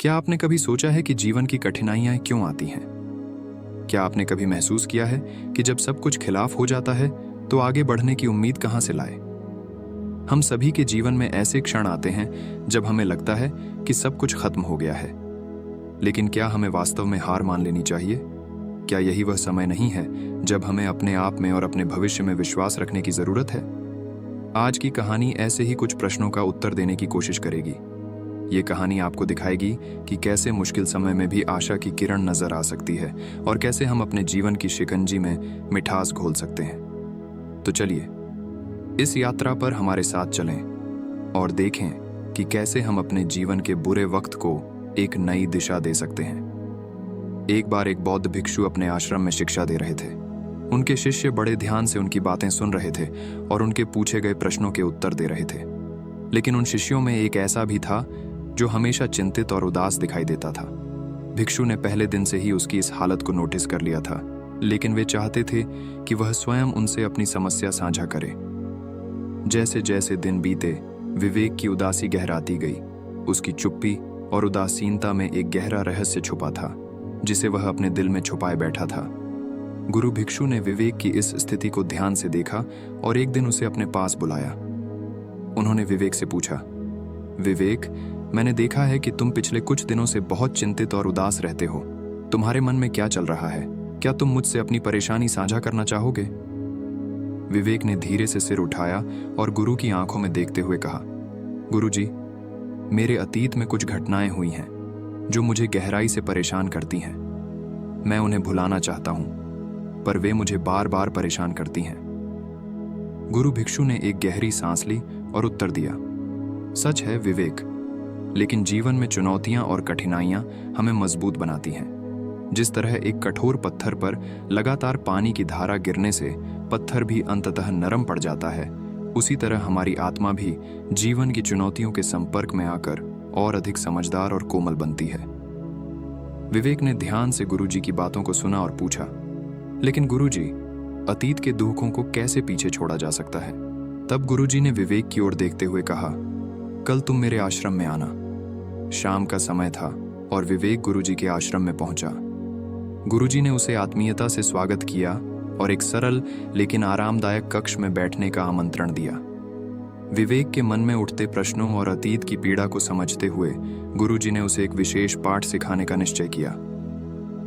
क्या आपने कभी सोचा है कि जीवन की कठिनाइयां क्यों आती हैं? क्या आपने कभी महसूस किया है कि जब सब कुछ खिलाफ हो जाता है तो आगे बढ़ने की उम्मीद कहां से लाए? हम सभी के जीवन में ऐसे क्षण आते हैं जब हमें लगता है कि सब कुछ खत्म हो गया है। लेकिन क्या हमें वास्तव में हार मान लेनी चाहिए? क्या यही वह समय नहीं है जब हमें अपने आप में और अपने भविष्य में विश्वास रखने की जरूरत है? आज की कहानी ऐसे ही कुछ प्रश्नों का उत्तर देने की कोशिश करेगी। ये कहानी आपको दिखाएगी कि कैसे मुश्किल समय में भी आशा की किरण नजर आ सकती है और कैसे हम अपने जीवन की शिकंजी में मिठास घोल सकते हैं। तो चलिए इस यात्रा पर हमारे साथ चलें और देखें कि कैसे हम अपने जीवन के बुरे वक्त को एक नई दिशा दे सकते हैं। एक बार एक बौद्ध भिक्षु अपने आश्रम में शिक्षा दे रहे थे। उनके शिष्य बड़े ध्यान से उनकी बातें सुन रहे थे और उनके पूछे गए प्रश्नों के उत्तर दे रहे थे। लेकिन उन शिष्यों में एक ऐसा भी था जो हमेशा चिंतित और उदास दिखाई देता था। भिक्षु ने पहले दिन से ही उसकी इस हालत को नोटिस कर लिया था, लेकिन वे चाहते थे कि वह स्वयं उनसे अपनी समस्या साझा करे। जैसे जैसे दिन बीते, विवेक की उदासी गहराती गई। उसकी चुप्पी और उदासीनता में एक गहरा रहस्य छुपा था, जिसे वह अपने दिल में छुपाए बैठा था। गुरु भिक्षु ने विवेक की इस स्थिति को ध्यान से देखा और एक दिन उसे अपने पास बुलाया। उन्होंने विवेक से पूछा, विवेक, मैंने देखा है कि तुम पिछले कुछ दिनों से बहुत चिंतित और उदास रहते हो। तुम्हारे मन में क्या चल रहा है? क्या तुम मुझसे अपनी परेशानी साझा करना चाहोगे? विवेक ने धीरे से सिर उठाया और गुरु की आंखों में देखते हुए कहा, गुरुजी, मेरे अतीत में कुछ घटनाएं हुई हैं जो मुझे गहराई से परेशान करती हैं। मैं उन्हें भुलाना चाहता हूं, पर वे मुझे बार बार परेशान करती हैं। गुरु भिक्षु ने एक गहरी सांस ली और उत्तर दिया, सच है विवेक, लेकिन जीवन में चुनौतियां और कठिनाइयां हमें मजबूत बनाती हैं। जिस तरह एक कठोर पत्थर पर लगातार पानी की धारा गिरने से पत्थर भी अंततः नरम पड़ जाता है, उसी तरह हमारी आत्मा भी जीवन की चुनौतियों के संपर्क में आकर और अधिक समझदार और कोमल बनती है। विवेक ने ध्यान से गुरुजी की बातों को सुना और पूछा, लेकिन गुरुजी, अतीत के दुखों को कैसे पीछे छोड़ा जा सकता है? तब गुरुजी ने विवेक की ओर देखते हुए कहा, कल तुम मेरे आश्रम में आना। शाम का समय था और विवेक गुरुजी के आश्रम में पहुंचा। गुरुजी ने उसे आत्मीयता से स्वागत किया और एक सरल लेकिन आरामदायक कक्ष में बैठने का आमंत्रण दिया। विवेक के मन में उठते प्रश्नों और अतीत की पीड़ा को समझते हुए गुरुजी ने उसे एक विशेष पाठ सिखाने का निश्चय किया।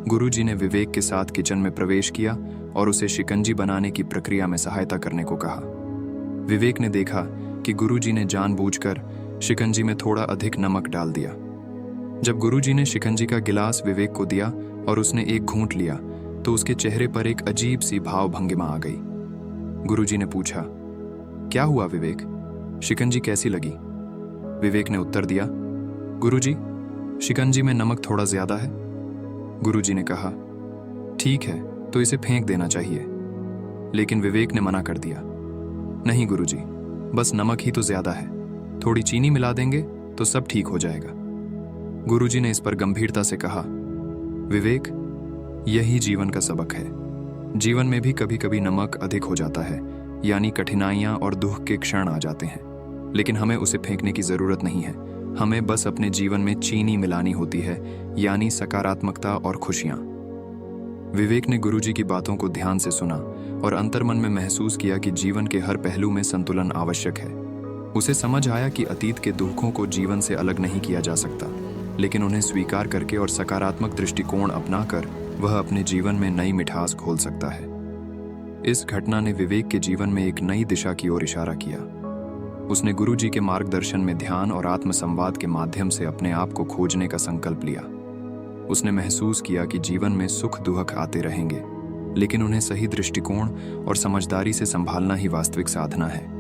गुरुजी ने विवेक के साथ किचन में प्रवेश किया और उसे शिकंजी बनाने की प्रक्रिया में सहायता करने को कहा। विवेक ने देखा कि गुरुजी ने जानबूझकर शिकंजी में थोड़ा अधिक नमक डाल दिया। जब गुरुजी ने शिकंजी का गिलास विवेक को दिया और उसने एक घूंट लिया, तो उसके चेहरे पर एक अजीब सी भाव भंगिमा आ गई। गुरुजी ने पूछा, क्या हुआ विवेक? शिकंजी कैसी लगी? विवेक ने उत्तर दिया, गुरुजी, शिकंजी में नमक थोड़ा ज्यादा है। गुरुजी ने कहा, ठीक है, तो इसे फेंक देना चाहिए। लेकिन विवेक ने मना कर दिया, नहीं गुरुजी, बस नमक ही तो ज्यादा है, थोड़ी चीनी मिला देंगे तो सब ठीक हो जाएगा। गुरुजी ने इस पर गंभीरता से कहा, विवेक, यही जीवन का सबक है। जीवन में भी कभी कभी नमक अधिक हो जाता है, यानी कठिनाइयां और दुख के क्षण आ जाते हैं, लेकिन हमें उसे फेंकने की जरूरत नहीं है। हमें बस अपने जीवन में चीनी मिलानी होती है, यानी सकारात्मकता और खुशियां। विवेक ने गुरुजी की बातों को ध्यान से सुना और अंतर्मन में महसूस किया कि जीवन के हर पहलू में संतुलन आवश्यक है। उसे समझ आया कि अतीत के दुखों को जीवन से अलग नहीं किया जा सकता, लेकिन उन्हें स्वीकार करके और सकारात्मक दृष्टिकोण अपनाकर वह अपने जीवन में नई मिठास घोल सकता है। इस घटना ने विवेक के जीवन में एक नई दिशा की ओर इशारा किया। उसने गुरुजी के मार्गदर्शन में ध्यान और आत्मसंवाद के माध्यम से अपने आप को खोजने का संकल्प लिया। उसने महसूस किया कि जीवन में सुख दुख आते रहेंगे, लेकिन उन्हें सही दृष्टिकोण और समझदारी से संभालना ही वास्तविक साधना है।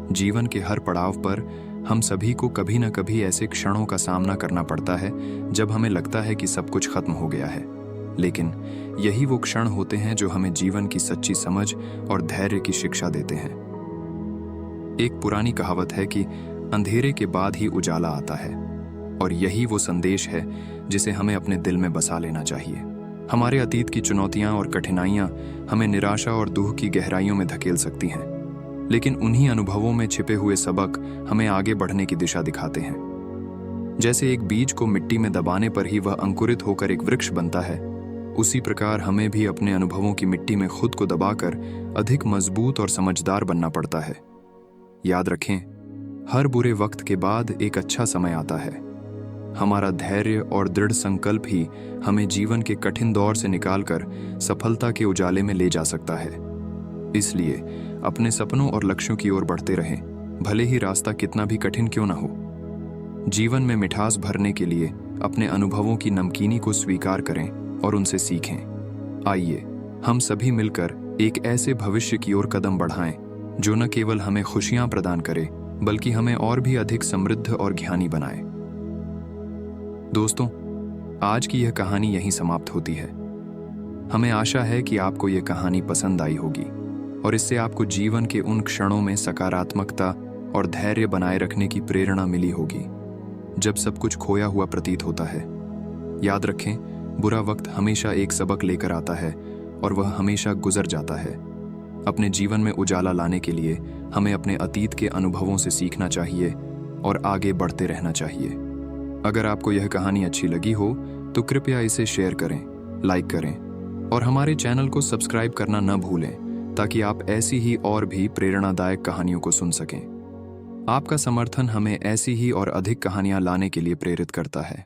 जीवन के हर पड़ाव पर हम सभी को कभी न कभी ऐसे क्षणों का सामना करना पड़ता है जब हमें लगता है कि सब कुछ खत्म हो गया है, लेकिन यही वो क्षण होते हैं जो हमें जीवन की सच्ची समझ और धैर्य की शिक्षा देते हैं। एक पुरानी कहावत है कि अंधेरे के बाद ही उजाला आता है, और यही वो संदेश है जिसे हमें अपने दिल में बसा लेना चाहिए। हमारे अतीत की चुनौतियां और कठिनाइयां हमें निराशा और दुख की गहराइयों में धकेल सकती हैं, लेकिन उन्हीं अनुभवों में छिपे हुए सबक हमें आगे बढ़ने की दिशा दिखाते हैं। जैसे एक बीज को मिट्टी में दबाने पर ही वह अंकुरित होकर एक वृक्ष बनता है, उसी प्रकार हमें भी अपने अनुभवों की मिट्टी में खुद को दबाकर अधिक मजबूत और समझदार बनना पड़ता है। याद रखें, हर बुरे वक्त के बाद एक अच्छा समय आता है। हमारा धैर्य और दृढ़ संकल्प ही हमें जीवन के कठिन दौर से निकालकर सफलता के उजाले में ले जा सकता है। इसलिए अपने सपनों और लक्ष्यों की ओर बढ़ते रहें, भले ही रास्ता कितना भी कठिन क्यों ना हो। जीवन में मिठास भरने के लिए अपने अनुभवों की नमकीनी को स्वीकार करें और उनसे सीखें। आइए हम सभी मिलकर एक ऐसे भविष्य की ओर कदम बढ़ाएं जो न केवल हमें खुशियां प्रदान करे, बल्कि हमें और भी अधिक समृद्ध और ज्ञानी बनाए। दोस्तों, आज की यह कहानी यहीं समाप्त होती है। हमें आशा है कि आपको यह कहानी पसंद आई होगी और इससे आपको जीवन के उन क्षणों में सकारात्मकता और धैर्य बनाए रखने की प्रेरणा मिली होगी जब सब कुछ खोया हुआ प्रतीत होता है। याद रखें, बुरा वक्त हमेशा एक सबक लेकर आता है और वह हमेशा गुजर जाता है। अपने जीवन में उजाला लाने के लिए हमें अपने अतीत के अनुभवों से सीखना चाहिए और आगे बढ़ते रहना चाहिए। अगर आपको यह कहानी अच्छी लगी हो तो कृपया इसे शेयर करें, लाइक करें और हमारे चैनल को सब्सक्राइब करना न भूलें, ताकि आप ऐसी ही और भी प्रेरणादायक कहानियों को सुन सकें। आपका समर्थन हमें ऐसी ही और अधिक कहानियां लाने के लिए प्रेरित करता है।